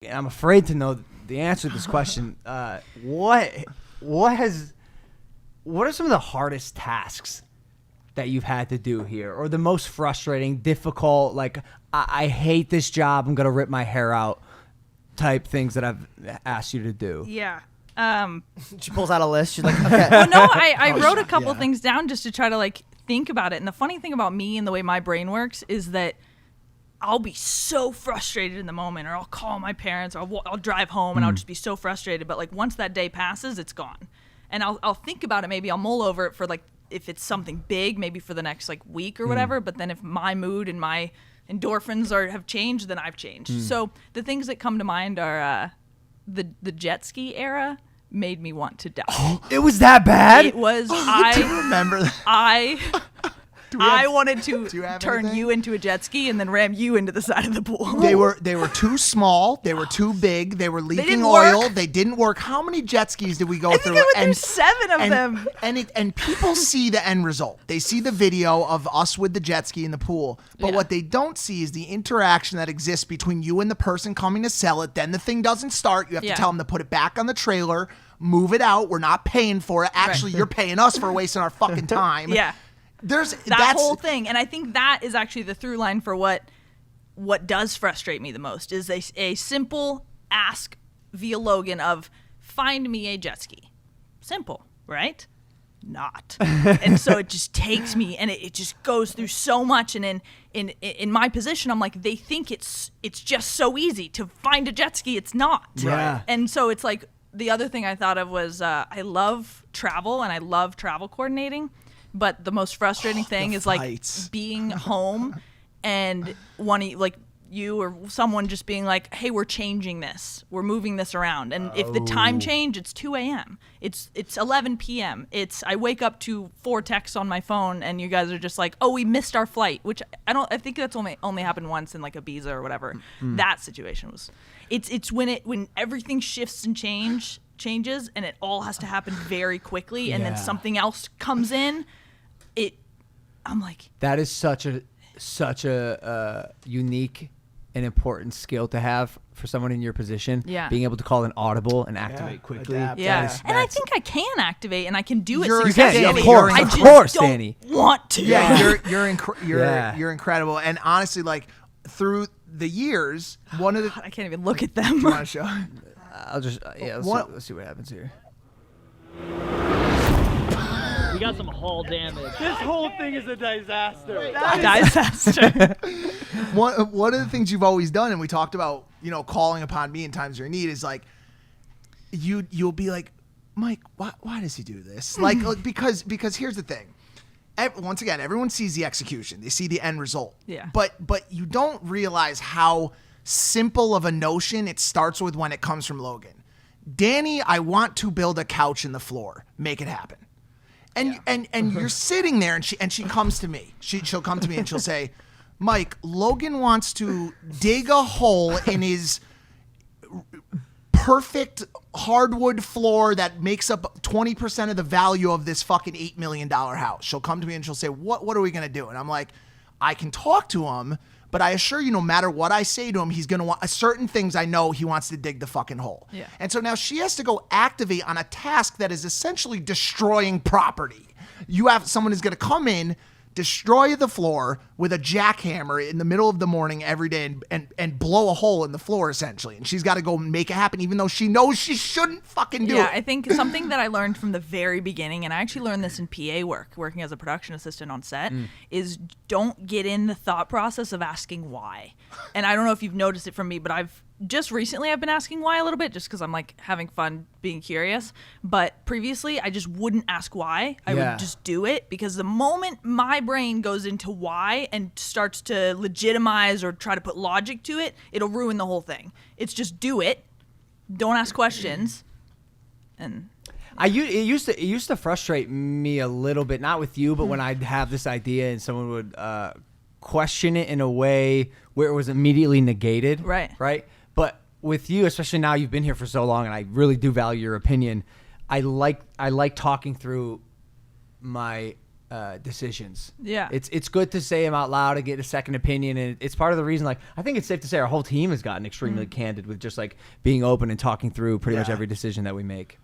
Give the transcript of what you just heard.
and I'm afraid to know the answer to this question. What are some of the hardest tasks that you've had to do here, or the most frustrating, difficult, like I hate this job, I'm gonna rip my hair out type things that I've asked you to do? Yeah. She pulls out a list. She's like, okay. Well, no, I wrote a couple things down just to try to like think about it. And the funny thing about me and the way my brain works is that I'll be so frustrated in the moment, or I'll call my parents, or I'll drive home and I'll just be so frustrated. But like once that day passes, it's gone. And I'll think about it. Maybe I'll mull over it for like, if it's something big, maybe for the next like week or whatever. But then if my mood and my endorphins have changed, then I've changed. So the things that come to mind are the jet ski era made me want to die. It was that bad? It was. I remember that. I wanted to turn anything? you into a jet ski and then ram you into the side of the pool. They were too small. They were too big. They were leaking didn't oil. work. They didn't work. How many jet skis did we go I through? think I went through 7 of them. And people see the end result. They see the video of us with the jet ski in the pool. But what they don't see is the interaction that exists between you and the person coming to sell it. Then the thing doesn't start. You have to tell them to put it back on the trailer, move it out. We're not paying for it. Actually, you're paying us for wasting our fucking time. Yeah. That's whole thing. And I think that is actually the through line for what does frustrate me the most is a simple ask via Logan of find me a jet ski. Simple, right? Not. And so it just takes me and it just goes through so much. And in my position, I'm like, they think it's just so easy to find a jet ski. It's not. Yeah. And so it's like the other thing I thought of was I love travel and I love travel coordinating. But the most frustrating thing is like being home and you or someone just being like, hey, we're changing this. We're moving this around. And if the time change, it's 2 a.m. It's 11 p.m. I wake up to 4 texts on my phone and you guys are just like, oh, we missed our flight, which I think that's only happened once in like Ibiza or whatever. That situation was, it's when everything shifts and changes and it all has to happen very quickly and then something else comes in. I'm like, that is such a unique and important skill to have for someone in your position. Yeah. Being able to call an audible and activate quickly. Adapt. yeah. And I think I can activate and I can do it You're- successfully. you can, of course, I of just course, don't Dani. want to. Yeah, you're incredible. And honestly, like through the years, one of the I can't even look at them. you want to show? I'll just let's see what happens here. We got some hull damage. This whole thing is a disaster. Disaster. One of the things you've always done, and we talked about, calling upon me in times of your need, is like you'll be like, Mike, why does he do this? Like because here's the thing. Once again, everyone sees the execution. They see the end result. Yeah. But you don't realize how simple of a notion it starts with when it comes from Logan. Dani, I want to build a couch in the floor. Make it happen. And you're sitting there and she comes to me. She'll come to me and she'll say, Mike, Logan wants to dig a hole in his perfect hardwood floor that makes up 20% of the value of this fucking $8 million house. She'll come to me and she'll say, what are we going to do? And I'm like, I can talk to him, but I assure you, no matter what I say to him, he's going to want certain things. I know he wants to dig the fucking hole. Yeah. And so now she has to go activate on a task that is essentially destroying property. You have someone who's going to come in, destroy the floor with a jackhammer in the middle of the morning every day and blow a hole in the floor essentially. And she's got to go make it happen even though she knows she shouldn't fucking do it. Yeah, I think something that I learned from the very beginning, and I actually learned this in PA work, working as a production assistant on set, is don't get in the thought process of asking why. And I don't know if you've noticed it from me, but I've been asking why a little bit just because I'm like having fun being curious. But previously, I just wouldn't ask why. I would just do it because the moment my brain goes into why and starts to legitimize or try to put logic to it, it'll ruin the whole thing. It's just do it. Don't ask questions. And It used to frustrate me a little bit, not with you, but when I'd have this idea and someone would question it in a way where it was immediately negated. Right. But with you, especially now you've been here for so long, and I really do value your opinion. I like talking through my decisions. Yeah. It's good to say them out loud and get a second opinion, and it's part of the reason. Like, I think it's safe to say our whole team has gotten extremely candid with just like being open and talking through pretty much every decision that we make.